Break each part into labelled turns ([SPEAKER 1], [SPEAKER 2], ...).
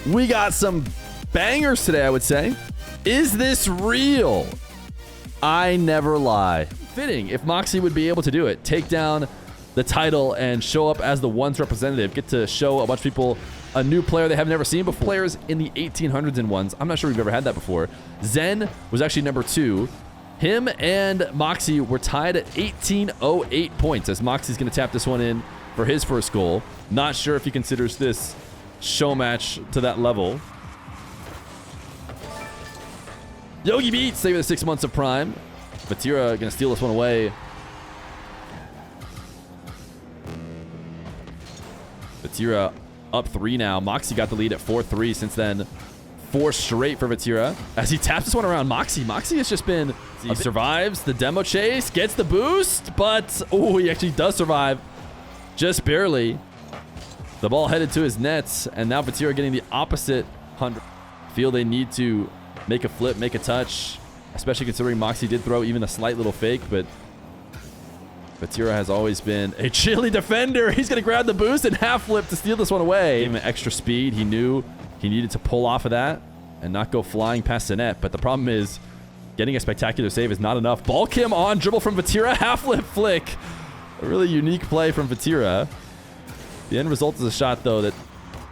[SPEAKER 1] We got some bangers today, I would say. Is this real? I never lie. Fitting if Mawkzy would be able to do it. Take down the title and show up as the ones representative. Get to show a bunch of people a new player they have never seen before. Players in the 1800s and ones. I'm not sure we've ever had that before. Zen was actually number 2. Him and Mawkzy were tied at 1808 points as Mawkzy's going to tap this one in for his first goal. Not sure if he considers this show match to that level. Yogi beats, saving the 6 months of prime. Vatira going to steal this one away. Vatira up 3 now. Mawkzy got the lead at 4-3 since then. 4 straight for Vatira as he taps this one around Mawkzy. Mawkzy has just been... He survives the demo chase, gets the boost, but... Oh, he actually does survive. Just barely. The ball headed to his nets, and now Vatira getting the opposite 100. Feel they need to make a flip, make a touch, especially considering Mawkzy did throw even a slight little fake, but Vatira has always been a chilly defender. He's going to grab the boost and half flip to steal this one away. Gave him extra speed. He knew he needed to pull off of that and not go flying past the net, but the problem is getting a spectacular save is not enough. Ball Kim on, dribble from Vatira, half flip flick. A really unique play from Vatira. The end result is a shot, though, that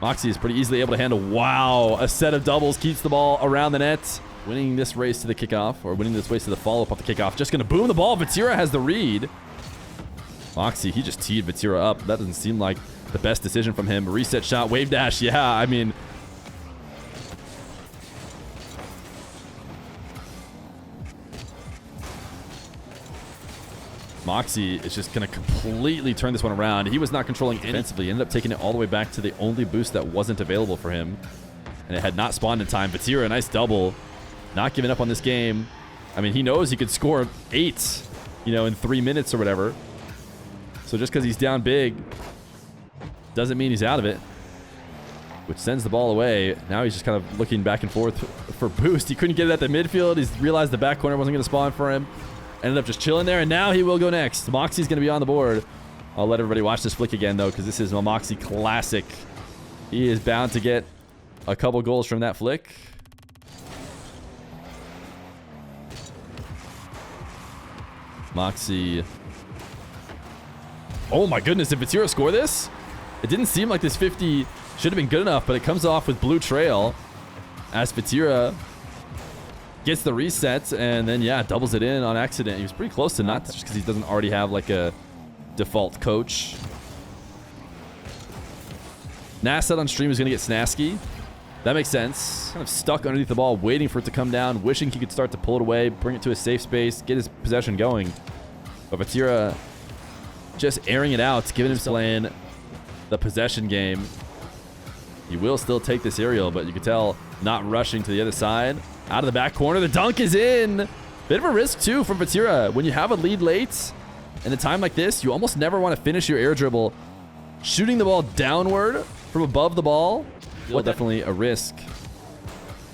[SPEAKER 1] Mawkzy is pretty easily able to handle. Wow, a set of doubles keeps the ball around the net. Winning this race to the kickoff, or winning this race to the follow-up off the kickoff. Just going to boom the ball. Vatira has the read. Mawkzy, he just teed Vatira up. That doesn't seem like the best decision from him. Reset shot, wave dash. Yeah, I mean... Mawkzy is just going to completely turn this one around. He was not controlling defensively. He ended up taking it all the way back to the only boost that wasn't available for him. And it had not spawned in time. Vatira, a nice double. Not giving up on this game. I mean, he knows he could score 8, in 3 minutes or whatever. So just because he's down big doesn't mean he's out of it. Which sends the ball away. Now he's just kind of looking back and forth for boost. He couldn't get it at the midfield. He's realized the back corner wasn't going to spawn for him. Ended up just chilling there, and now he will go next. Mawkzy's going to be on the board. I'll let everybody watch this flick again, though, because this is a Mawkzy classic. He is bound to get a couple goals from that flick. Mawkzy. Oh, my goodness. Did Vatira score this? It didn't seem like this 50 should have been good enough, but it comes off with blue trail as Vatira gets the reset, and then, yeah, doubles it in on accident. He was pretty close to not, just because he doesn't already have, like, a default coach. Nass said on stream he's going to get Snasky. That makes sense. Kind of stuck underneath the ball, waiting for it to come down, wishing he could start to pull it away, bring it to a safe space, get his possession going. But Vatira just airing it out, giving him playing the possession game. He will still take this aerial, but you can tell not rushing to the other side. Out of the back corner, the dunk is in. Bit of a risk, too, from Vatira. When you have a lead late, in a time like this, you almost never want to finish your air dribble. Shooting the ball downward from above the ball, well, definitely a risk.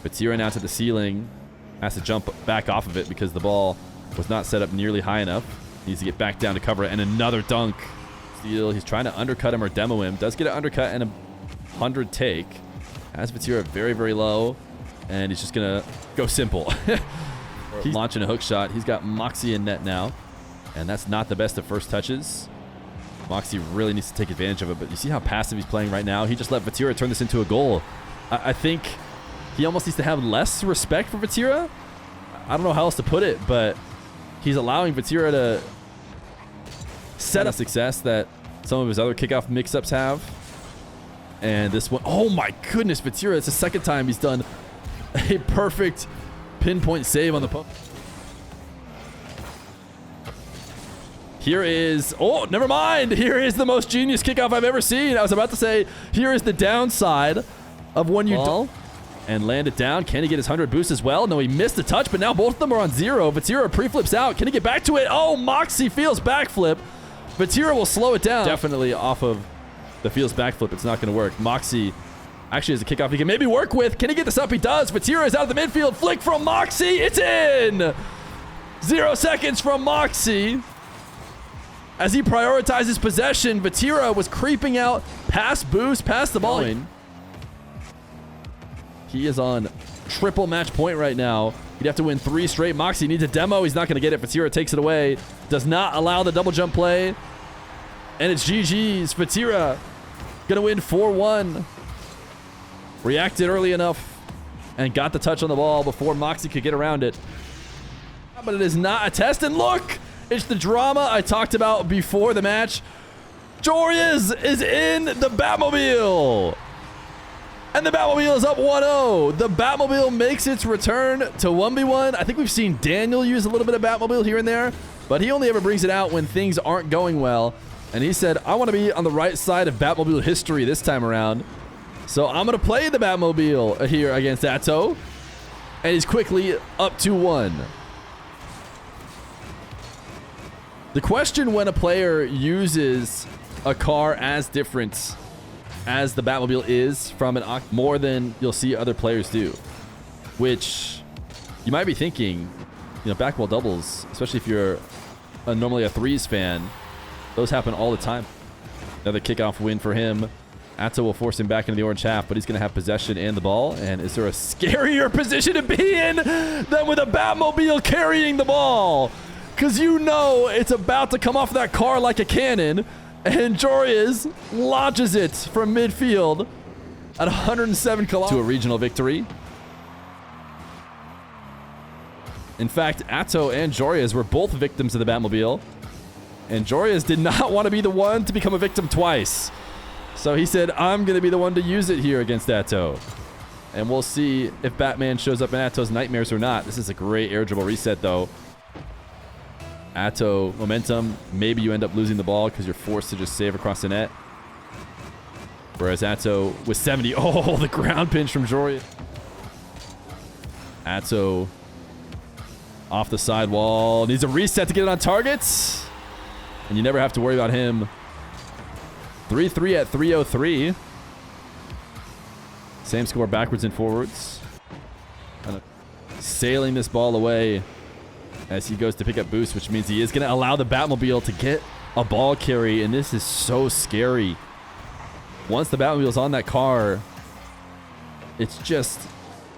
[SPEAKER 1] Vatira now to the ceiling. Has to jump back off of it because the ball was not set up nearly high enough. Needs to get back down to cover it, and another dunk. Steal. He's trying to undercut him or demo him. Does get an undercut and a 100 take. Has Vatira very, very low. And he's just going to go simple. He's launching a hook shot. He's got Mawkzy in net now. And that's not the best of first touches. Mawkzy really needs to take advantage of it. But you see how passive he's playing right now? He just let Vatira turn this into a goal. I think he almost needs to have less respect for Vatira. I don't know how else to put it, but he's allowing Vatira to set up success that some of his other kickoff mix-ups have. And this one, oh my goodness, Vatira, it's the second time he's done a perfect pinpoint save on the pump. Here is, oh, never mind. Here is the most genius kickoff I've ever seen. I was about to say, here is the downside of when you do. And land it down. Can he get his 100 boost as well? No, he missed the touch, but now both of them are on 0. Vatira pre-flips out. Can he get back to it? Oh, Mawkzy feels backflip. Vatira will slow it down. Definitely off of the feels backflip. It's not going to work. Mawkzy actually has a kickoff he can maybe work with. Can he get this up? He does. Vatira is out of the midfield. Flick from Mawkzy. It's in. 0 seconds from Mawkzy. As he prioritizes possession, Vatira was creeping out past boost, past the ball. He is on triple match point right now. He'd have to win 3 straight. Mawkzy needs a demo. He's not going to get it. Vatira takes it away. Does not allow the double jump play. And it's GG's. Vatira going to win 4-1. Reacted early enough and got the touch on the ball before Mawkzy could get around it. But it is not a test. And look, it's the drama I talked about before the match. Joreuz is in the Batmobile. And the Batmobile is up 1-0. The Batmobile makes its return to 1v1. I think we've seen Daniel use a little bit of Batmobile here and there, but he only ever brings it out when things aren't going well. And he said, I want to be on the right side of Batmobile history this time around. So I'm going to play the Batmobile here against Atow. And he's quickly up 2-1. The question when a player uses a car as different as the Batmobile is from an more than you'll see other players do, which you might be thinking, you know, back wall doubles, especially if you're normally a threes fan, those happen all the time. Another kickoff win for him. Atow will force him back into the orange half, but he's going to have possession and the ball. And is there a scarier position to be in than with a Batmobile carrying the ball? Because you know it's about to come off that car like a cannon. And Joreuz launches it from midfield at 107 kilometers to a regional victory. In fact, Atow and Joreuz were both victims of the Batmobile. And Joreuz did not want to be the one to become a victim twice. So he said, I'm going to be the one to use it here against Atow. And we'll see if Batman shows up in Atow's nightmares or not. This is a great air dribble reset, though. Atow momentum. Maybe you end up losing the ball because you're forced to just save across the net. Whereas Atow with 70. Oh, the ground pinch from Joreuz. Atow off the sidewall. Needs a reset to get it on targets. And you never have to worry about him. 3-3 at 3:03. Same score backwards and forwards. Kind of sailing this ball away as he goes to pick up boost, which means he is going to allow the Batmobile to get a ball carry, and this is so scary. Once the Batmobile's on that car, it's just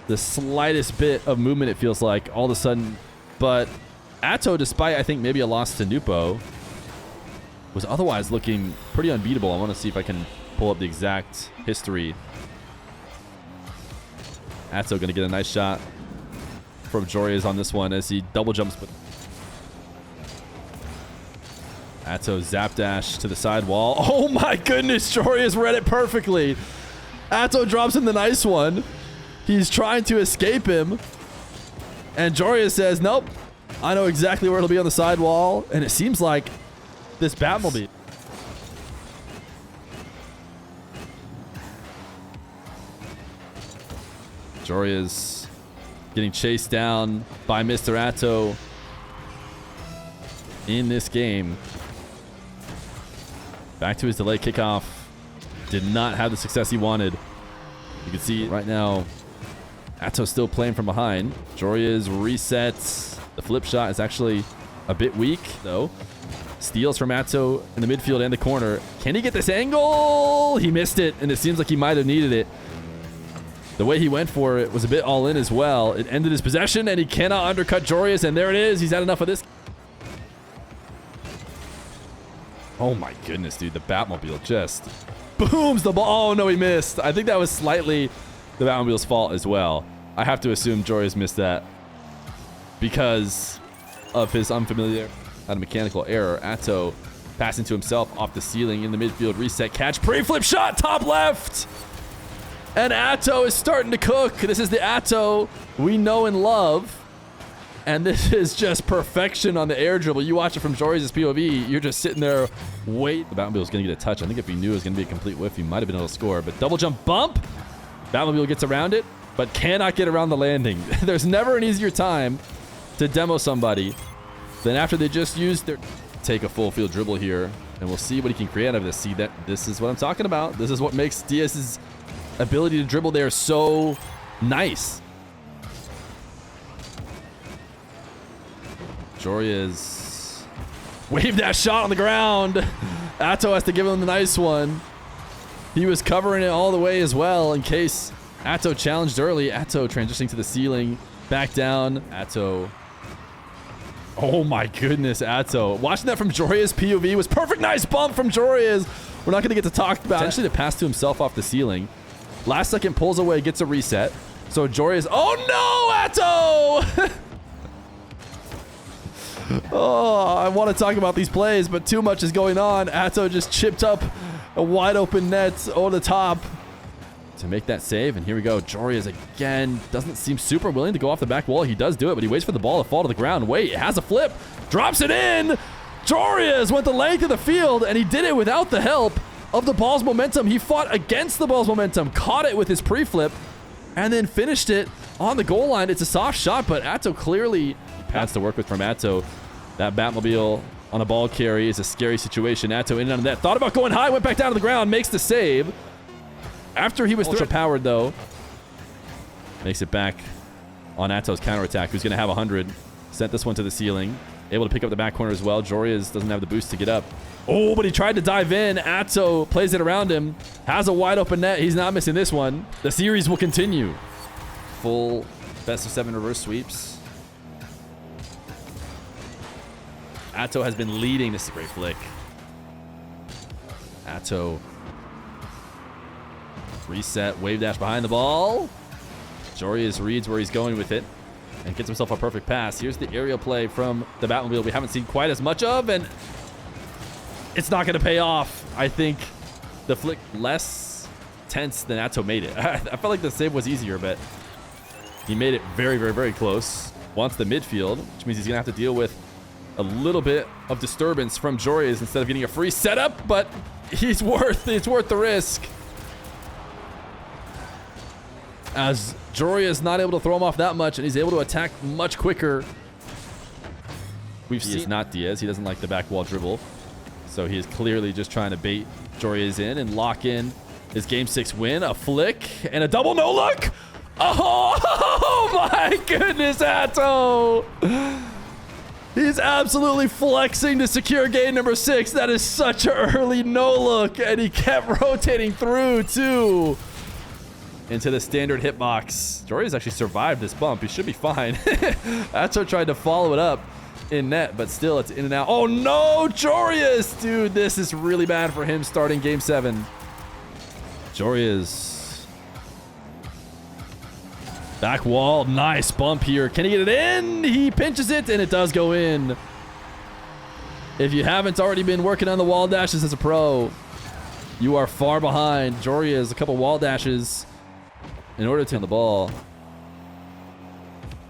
[SPEAKER 1] the slightest bit of movement, it feels like, all of a sudden. But Atow, despite, I think, maybe a loss to NWPO, was otherwise looking pretty unbeatable. I want to see if I can pull up the exact history. Atow going to get a nice shot from Joreuz on this one as he double jumps. Atow zap dash to the side wall. Oh my goodness, Joreuz read it perfectly. Atow drops in the nice one. He's trying to escape him. And Joreuz says, nope, I know exactly where it'll be on the side wall. And it seems like this Batmobile. Joreuz getting chased down by Mr. Atow in this game. Back to his delay kickoff. Did not have the success he wanted. You can see right now, Atow still playing from behind. Joreuz resets. The flip shot is actually a bit weak, though. Steals from Atow in the midfield and the corner. Can he get this angle? He missed it, and it seems like he might have needed it. The way he went for it was a bit all in as well. It ended his possession, and he cannot undercut Joreuz, and there it is. He's had enough of this. Oh my goodness, dude. The Batmobile just booms the ball. Oh, no, he missed. I think that was slightly the Batmobile's fault as well. I have to assume Joreuz missed that because of his unfamiliar and mechanical error. Atow passing to himself off the ceiling in the midfield. Reset catch. Pre-flip shot. Top left. And Atow is starting to cook. This is the Atow we know and love. And this is just perfection on the air dribble. You watch it from Joreuz's POV, you're just sitting there, wait. The Batmobile's going to get a touch. I think if he knew it was going to be a complete whiff, he might have been able to score. But double jump bump. Batmobile gets around it, but cannot get around the landing. There's never an easier time to demo somebody than after they just used their... Take a full field dribble here, and we'll see what he can create out of this. See, that this is what I'm talking about. This is what makes Diaz's ability to dribble there so nice. Joreuz waved that shot on the ground. Atow has to give him the nice one. He was covering it all the way as well in case Atow challenged early. Atow transitioning to the ceiling. Back down. Atow. Oh my goodness, Atow. Watching that from Joreuz POV was perfect. Nice bump from Joreuz. We're not going to get to talk about it. Essentially, the pass to himself off the ceiling. Last second pulls away, gets a reset. So Joreuz. Oh no, Atow! Oh, I want to talk about these plays, but too much is going on. Atow just chipped up a wide open net over the top to make that save. And here we go. Joreuz again doesn't seem super willing to go off the back wall. He does do it, but he waits for the ball to fall to the ground. Wait, it has a flip. Drops it in. Joreuz went the length of the field, and he did it without the help of the ball's momentum. He fought against the ball's momentum, caught it with his pre-flip, and then finished it on the goal line. It's a soft shot, but Atow clearly paths to work with from Atow. That Batmobile on a ball carry is a scary situation. Atow in and out of that. Thought about going high, went back down to the ground, makes the save. After he was ultra-powered, though, makes it back on Atow's counterattack, who's going to have 100. Sent this one to the ceiling. Able to pick up the back corner as well. Joreuz doesn't have the boost to get up. Oh, but he tried to dive in. Atow plays it around him. Has a wide open net. He's not missing this one. The series will continue. Full best of 7 reverse sweeps. Atow has been leading. This is a great flick. Atow. Reset. Wave dash behind the ball. Joreuz reads where he's going with it and gets himself a perfect pass. Here's the aerial play from the Batmobile we haven't seen quite as much of, and it's not going to pay off. I think the flick less tense than Atow made it. I felt like the save was easier, but he made it very, very, very close. Wants the midfield, which means he's going to have to deal with a little bit of disturbance from Joreuz instead of getting a free setup, but it's worth the risk. As Joreuz is not able to throw him off that much, and he's able to attack much quicker. He is not Diaz. He doesn't like the back wall dribble. So he is clearly just trying to bait Joreuz in and lock in his Game 6 win. A flick and a double no-look. Oh my goodness, Atow. He's absolutely flexing to secure game number 6. That is such an early no-look, and he kept rotating through, too, into the standard hitbox. Joreuz actually survived this bump. He should be fine. Atow tried to follow it up in net, but still it's in and out. Oh, no, Joreuz! Dude, this is really bad for him starting game 7. Joreuz. Back wall, nice bump here. Can he get it in? He pinches it, and it does go in. If you haven't already been working on the wall dashes as a pro, you are far behind. Joreuz, a couple wall dashes in order to turn the ball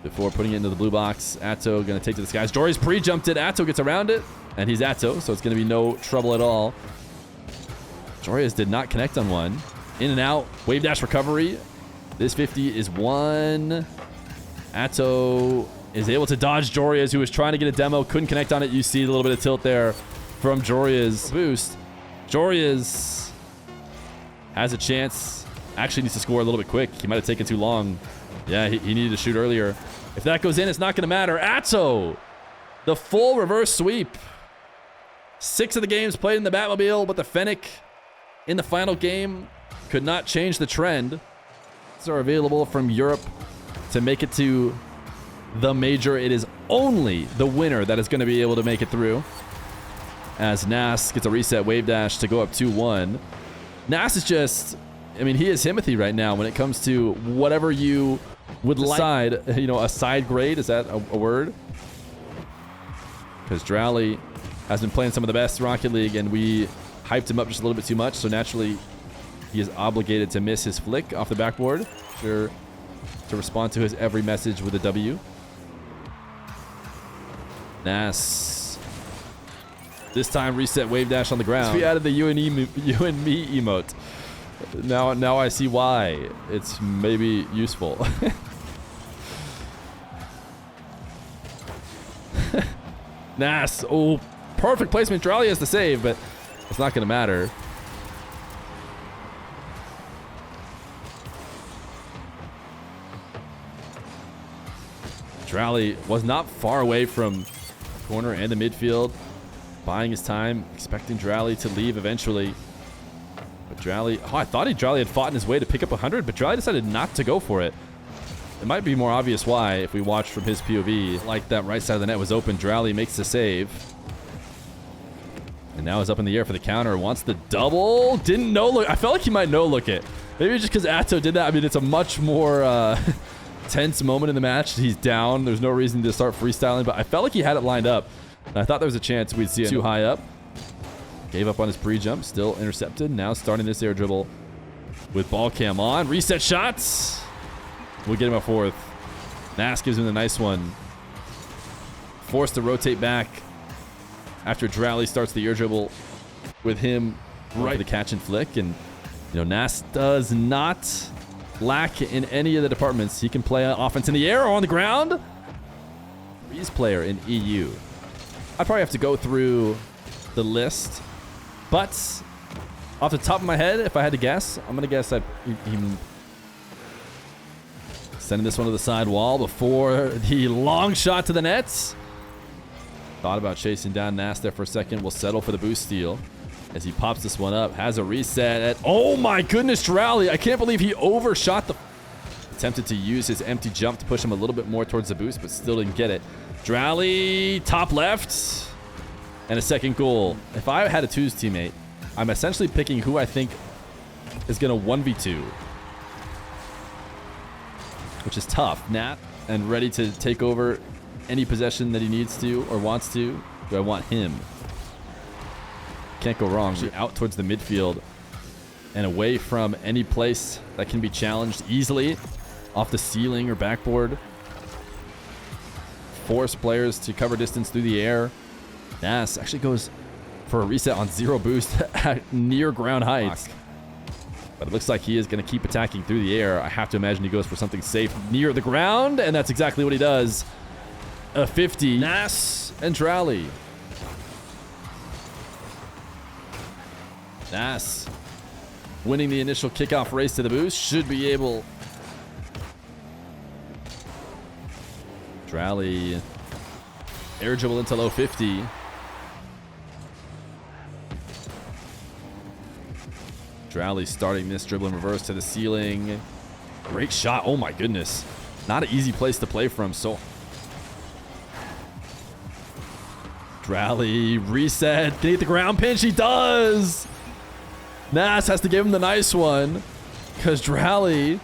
[SPEAKER 1] before putting it into the blue box. Atow going to take to the skies. Joreuz pre-jumped it. Atow gets around it, and he's Atow, so it's going to be no trouble at all. Joreuz did not connect on one. In and out. Wave dash recovery. This 50 is one. Atow is able to dodge Joreuz, who was trying to get a demo. Couldn't connect on it. You see a little bit of tilt there from Joreuz. Boost. Joreuz has a chance. Actually needs to score a little bit quick. He might have taken too long. Yeah, he needed to shoot earlier. If that goes in, it's not going to matter. Atow, the full reverse sweep. 6 of the games played in the Batmobile, but the Fennec in the final game could not change the trend. Are available from Europe to make it to the major. It is only the winner that is going to be able to make it through, as Nass gets a reset wave dash to go up 2-1. Nass is just, I mean, he is Timothy right now when it comes to whatever you would decide, you know, a side grade. Is that a word? Because Dralii has been playing some of the best Rocket League, and we hyped him up just a little bit too much, so naturally he is obligated to miss his flick off the backboard. Sure, to respond to his every message with a W. Nass. This time reset wave dash on the ground. We added the you and me emote. Now I see why it's maybe useful. Nass. Oh, perfect placement. Dralii has the save, but it's not going to matter. Dralii was not far away from corner and the midfield, buying his time, expecting Dralii to leave eventually. But Dralii, oh, I thought Dralii had fought in his way to pick up 100, but Dralii decided not to go for it. It might be more obvious why if we watch from his POV. Like that right side of the net was open. Dralii makes the save. And now is up in the air for the counter. Wants the double. Didn't no-look. I felt like he might no-look it. Maybe just because Atow did that. I mean, it's a much more tense moment in the match. He's down. There's no reason to start freestyling, but I felt like he had it lined up. And I thought there was a chance we'd see it too high up. Gave up on his pre-jump. Still intercepted. Now starting this air dribble with ball cam on. Reset shots. We'll get him a fourth. Nass gives him the nice one. Forced to rotate back after Dralii starts the air dribble with him right for the catch and flick. And, you know, Nass does not lack in any of the departments. He can play offense in the air or on the ground. He's player in EU. I'd probably have to go through the list. But off the top of my head, if I had to guess, I'm going to guess that he sending this one to the side wall before the long shot to the nets. Thought about chasing down Nass there for a second. Will settle for the boost steal as he pops this one up. Has a reset at, oh my goodness, Dralii. I can't believe he overshot the... Attempted to use his empty jump to push him a little bit more towards the boost, but still didn't get it. Dralii, top left. And a second goal. If I had a twos teammate, I'm essentially picking who I think is going to 1v2. Which is tough. Nat, and ready to take over any possession that he needs to or wants to. Do I want him? Can't go wrong. Out towards the midfield and away from any place that can be challenged easily off the ceiling or backboard. Force players to cover distance through the air. Nass actually goes for a reset on 0 boost at near ground heights. But it looks like he is going to keep attacking through the air. I have to imagine he goes for something safe near the ground, and that's exactly what he does. A 50. Nass and Dralii. Nass winning the initial kickoff race to the boost. Should be able. Dralii air dribble into low 50. Dralii starting this dribble in reverse to the ceiling. Great shot. Oh my goodness. Not an easy place to play from. So Dralii reset. Can he hit the ground pinch? He does. Nass has to give him the nice one because Dralii,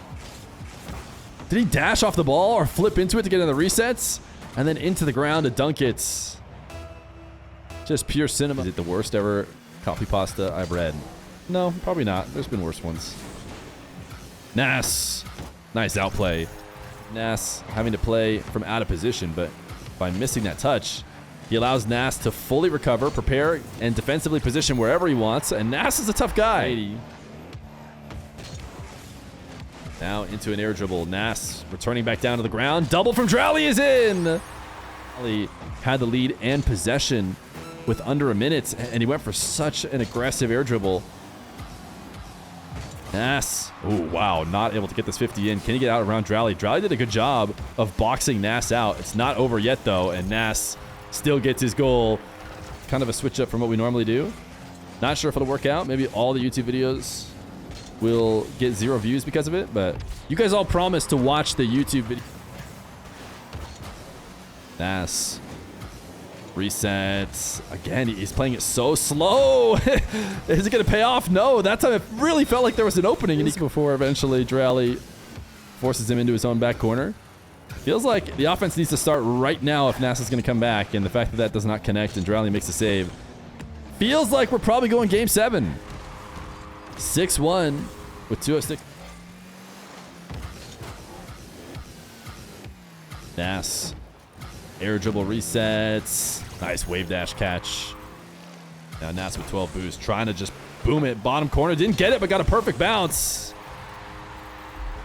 [SPEAKER 1] did he dash off the ball or flip into it to get in the resets and then into the ground to dunk it? Just pure cinema. Is it the worst ever coffee pasta I've read? No, probably not. There's been worse ones. Nass. Nice outplay. Nass having to play from out of position, but by missing that touch, he allows Nass to fully recover, prepare, and defensively position wherever he wants. And Nass is a tough guy. Now into an air dribble. Nass returning back down to the ground. Double from Dralii is in. Dralii had the lead and possession with under a minute, and he went for such an aggressive air dribble. Nass, oh wow, not able to get this 50 in. Can he get out around Dralii? Dralii did a good job of boxing Nass out. It's not over yet though, and Nass still gets his goal. Kind of a switch up from what we normally do. Not sure if it'll work out. Maybe all the YouTube videos will get 0 views because of it, but you guys all promised to watch the YouTube video. Nass. Reset. Again, he's playing it so slow. Is it going to pay off? No. That time it really felt like there was an opening. And before eventually Dralii forces him into his own back corner. Feels like the offense needs to start right now if Nass is going to come back. And the fact that that does not connect and Dralii makes a save. Feels like we're probably going game 7. 6-1 with 2:06. Nass. Air dribble resets. Nice wave dash catch. Now Nass with 12 boost. Trying to just boom it. Bottom corner. Didn't get it, but got a perfect bounce.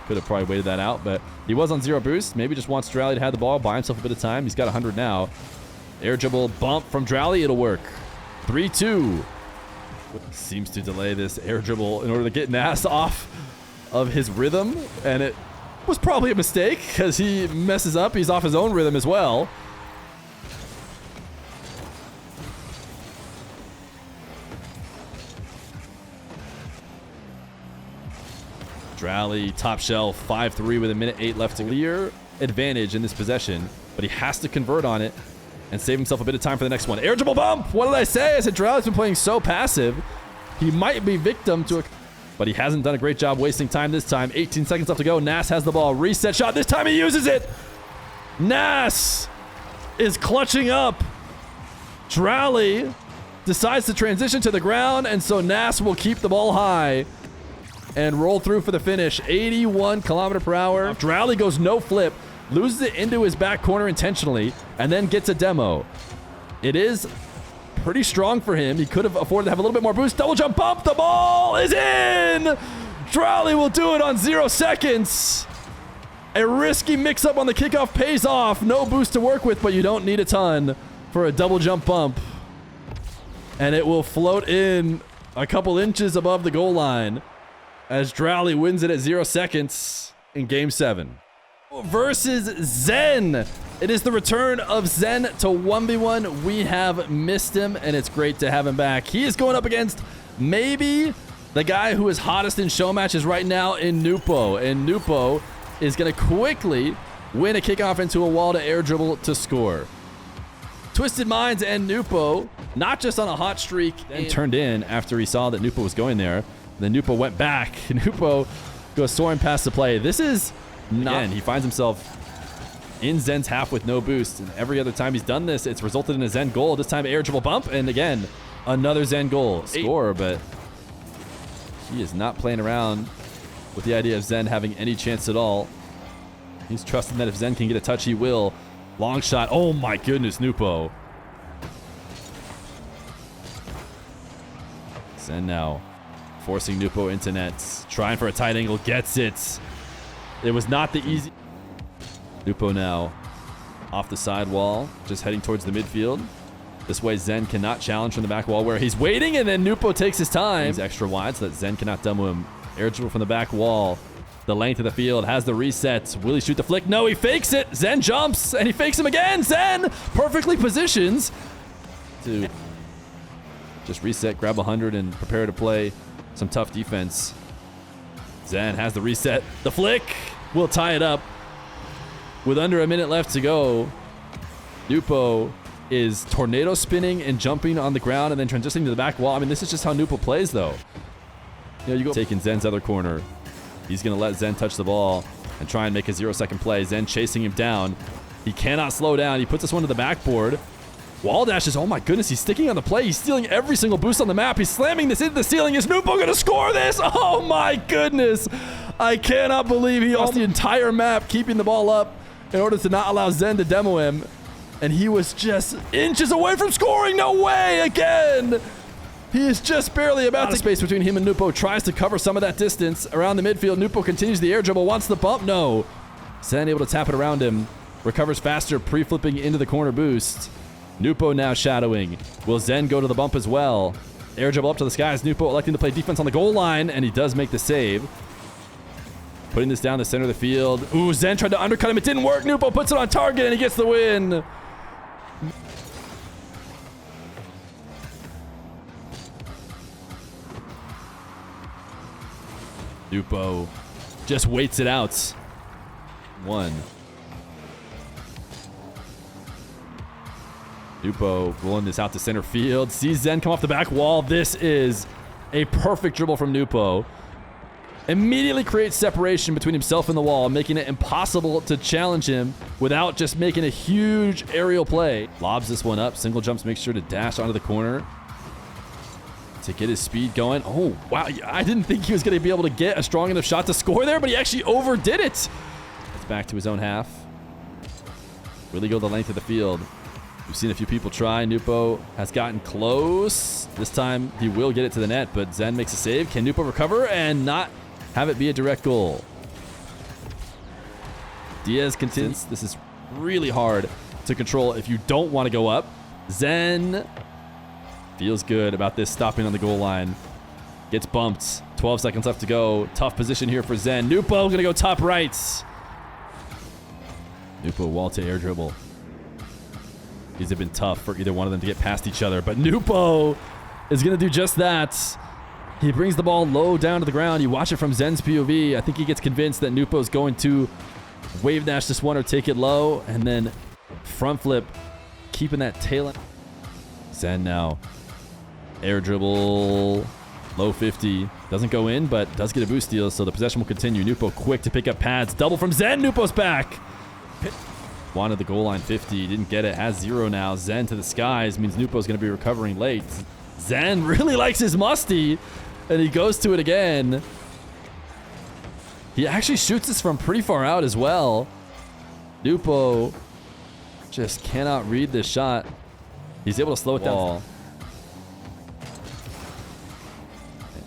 [SPEAKER 1] Could have probably waited that out, but he was on 0 boost. Maybe just wants Dralii to have the ball, buy himself a bit of time. He's got 100 now. Air dribble bump from Dralii. It'll work. 3-2. Seems to delay this air dribble in order to get Nass off of his rhythm. And it was probably a mistake because he messes up. He's off his own rhythm as well. Dralii, top shelf, 5-3 with 1:08 left to clear advantage in this possession, but he has to convert on it and save himself a bit of time for the next one. Air dribble bump! What did I say? I said Dralii's been playing so passive. He might be victim to a... But he hasn't done a great job wasting time this time. 18 seconds left to go. Nass has the ball. Reset shot. This time he uses it. Nass is clutching up. Dralii decides to transition to the ground, and so Nass will keep the ball high and roll through for the finish. 81 km/h. Dralii goes no flip, loses it into his back corner intentionally, and then gets a demo. It is pretty strong for him. He could have afforded to have a little bit more boost. Double jump bump. The ball is in. Dralii will do it on 0 seconds. A risky mix-up on the kickoff pays off. No boost to work with, but you don't need a ton for a double jump bump. And it will float in a couple inches above the goal line as Dralii wins it at 0 seconds in Game 7. Versus Zen. It is the return of Zen to 1v1. We have missed him, and it's great to have him back. He is going up against maybe the guy who is hottest in show matches right now in NWPO. And NWPO is going to quickly win a kickoff into a wall to air dribble to score. Twisted Minds and NWPO, not just on a hot streak, and turned in after he saw that NWPO was going there. Then NWPO went back. NWPO goes soaring past the play. This is not... Again, he finds himself in Zen's half with no boost. And every other time he's done this, it's resulted in a Zen goal. This time air dribble bump. And again, another Zen goal. Score, but he is not playing around with the idea of Zen having any chance at all. He's trusting that if Zen can get a touch, he will. Long shot. Oh my goodness, NWPO. Zen now forcing NWPO into nets. Trying for a tight angle. Gets it. It was not the easy... NWPO now off the side wall, just heading towards the midfield. This way Zen cannot challenge from the back wall where he's waiting, and then NWPO takes his time. He's extra wide so that Zen cannot demo him. Air dribble from the back wall. The length of the field, has the reset. Will he shoot the flick? No, he fakes it. Zen jumps, and he fakes him again. Zen perfectly positions to just reset, grab 100, and prepare to play some tough defense. Zen has the reset. The flick will tie it up. With under a minute left to go, NWPO is tornado spinning and jumping on the ground and then transitioning to the back wall. I mean, this is just how NWPO plays, though. You know, you go taking Zen's other corner. He's going to let Zen touch the ball and try and make a 0-second play. Zen chasing him down. He cannot slow down. He puts this one to the backboard. Wall dashes. Oh my goodness, he's sticking on the play. He's stealing every single boost on the map. He's slamming this into the ceiling. Is NWPO going to score this? Oh my goodness. I cannot believe he lost the entire map keeping the ball up in order to not allow Zen to demo him. And he was just inches away from scoring. No way again. He is just barely about to space between him and NWPO. Tries to cover some of that distance around the midfield. NWPO continues the air dribble. Wants the bump. No. Zen able to tap it around him. Recovers faster, pre-flipping into the corner boost. NWPO now shadowing. Will Zen go to the bump as well? Air dribble up to the skies. NWPO electing to play defense on the goal line, and he does make the save. Putting this down the center of the field. Ooh, Zen tried to undercut him. It didn't work. NWPO puts it on target, and he gets the win. NWPO just waits it out. One. NWPO rolling this out to center field. Sees Zen come off the back wall. This is a perfect dribble from NWPO. Immediately creates separation between himself and the wall, making it impossible to challenge him without just making a huge aerial play. Lobs this one up. Single jumps, makes sure to dash onto the corner to get his speed going. Oh, wow. I didn't think he was going to be able to get a strong enough shot to score there, but he actually overdid it. It's back to his own half. Really go the length of the field. We've seen a few people try. NWPO has gotten close. This time he will get it to the net, but Zen makes a save. Can NWPO recover and not have it be a direct goal? Diaz continues. This is really hard to control if you don't want to go up. Zen feels good about this stopping on the goal line. Gets bumped. 12 seconds left to go. Tough position here for Zen. NWPO going to go top right. NWPO wall to air dribble. These have been tough for either one of them to get past each other, but NWPO is going to do just that. He brings the ball low down to the ground. You watch it from Zen's POV. I think he gets convinced that NWPO's going to wave dash this one or take it low, and then front flip, keeping that tail end. Zen now. Air dribble, low 50. Doesn't go in, but does get a boost steal, so the possession will continue. NWPO quick to pick up pads. Double from Zen. NWPO's back. Wanted the goal line 50. Didn't get it. Has 0 now. Zen to the skies means NWPO's going to be recovering late. Zen really likes his musty, and he goes to it again. He actually shoots this from pretty far out as well. NWPO just cannot read this shot. He's able to slow it down.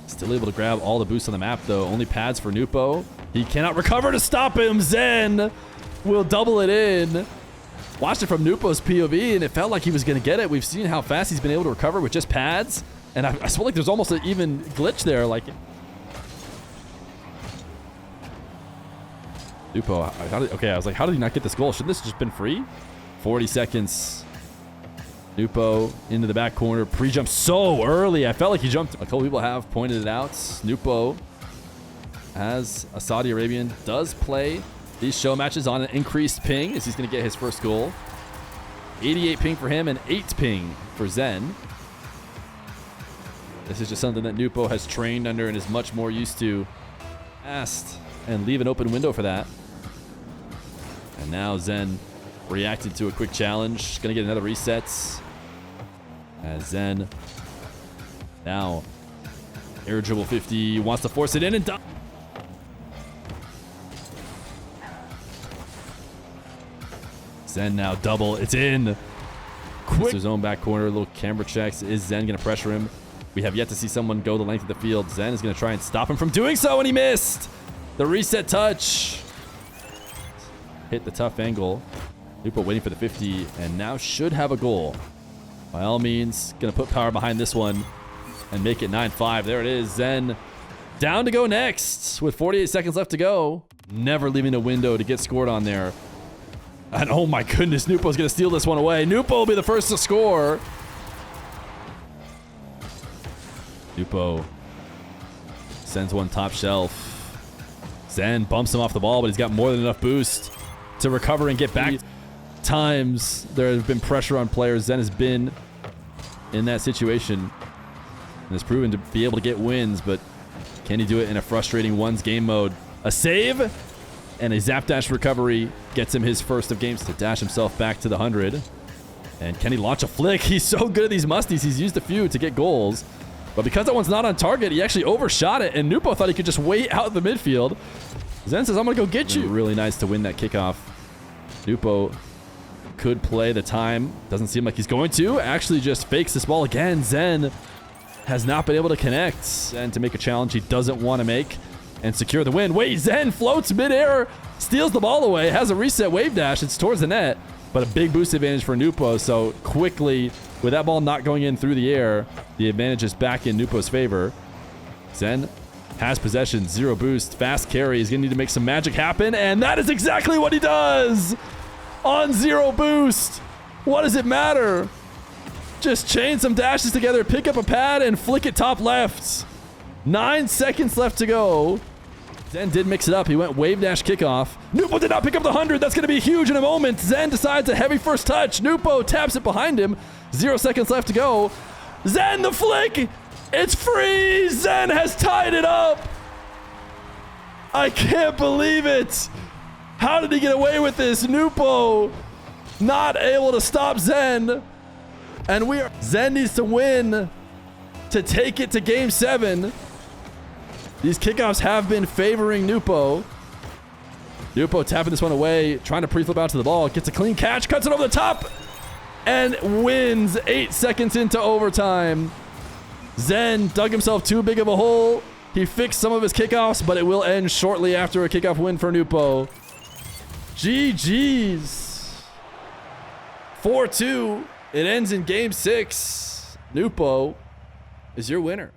[SPEAKER 1] Still able to grab all the boosts on the map, though. Only pads for NWPO. He cannot recover to stop him. Zen will double it in. Watched it from NWPO's POV, and it felt like he was going to get it. We've seen how fast he's been able to recover with just pads, and I feel like there's almost an even glitch there. Like, NWPO, okay, I was like, how did he not get this goal? Shouldn't this have just been free? 40 seconds. NWPO into the back corner. Pre-jump so early. I felt like he jumped. A couple people have pointed it out. NWPO, as a Saudi Arabian, does play these show matches on an increased ping as he's going to get his first goal. 88 ping for him and 8 ping for Zen. This is just something that NWPO has trained under and is much more used to. Fast and leave an open window for that. And now Zen reacted to a quick challenge. Going to get another reset. As Zen now air dribble 50. Wants to force it in and done. Zen now double. It's in. Quick. His own back corner. Little camera checks. Is Zen going to pressure him? We have yet to see someone go the length of the field. Zen is going to try and stop him from doing so, and he missed. The reset touch. Hit the tough angle. NWPO waiting for the 50, and now should have a goal. By all means, going to put power behind this one and make it 9-5. There it is. Zen down to go next with 48 seconds left to go. Never leaving a window to get scored on there. And oh my goodness, NWPO's going to steal this one away. NWPO will be the first to score. NWPO sends one top shelf. Zen bumps him off the ball, but he's got more than enough boost to recover and get back. Times there has been pressure on players. Zen has been in that situation and has proven to be able to get wins, but can he do it in a frustrating ones game mode? A save and a zap dash recovery gets him his first of games to dash himself back to the 100. And can he launch a flick? He's so good at these musties. He's used a few to get goals, but because that one's not on target, he actually overshot it, and NWPO thought he could just wait out the midfield. Zen says, I'm going to go get you. Really nice to win that kickoff. NWPO could play the time. Doesn't seem like he's going to. Actually just fakes this ball again. Zen has not been able to connect and to make a challenge he doesn't want to make and secure the win. Wait, Zen floats midair, steals the ball away, has a reset wave dash. It's towards the net, but a big boost advantage for NWPO. So quickly, with that ball not going in through the air, the advantage is back in NWPO's favor. Zen has possession, 0 boost, fast carry. He's going to need to make some magic happen, and that is exactly what he does. On 0 boost. What does it matter? Just chain some dashes together, pick up a pad, and flick it top left. 9 seconds left to go. Zen did mix it up. He went wave dash kickoff. NWPO did not pick up the 100. That's going to be huge in a moment. Zen decides a heavy first touch. NWPO taps it behind him. 0 seconds left to go. Zen the flick. It's free. Zen has tied it up. I can't believe it. How did he get away with this? NWPO not able to stop Zen. And Zen needs to win to take it to game 7. These kickoffs have been favoring NWPO. NWPO tapping this one away, trying to pre-flip out to the ball. Gets a clean catch, cuts it over the top, and wins 8 seconds into overtime. Zen dug himself too big of a hole. He fixed some of his kickoffs, but it will end shortly after a kickoff win for NWPO. GG's. 4-2. It ends in game 6. NWPO is your winner.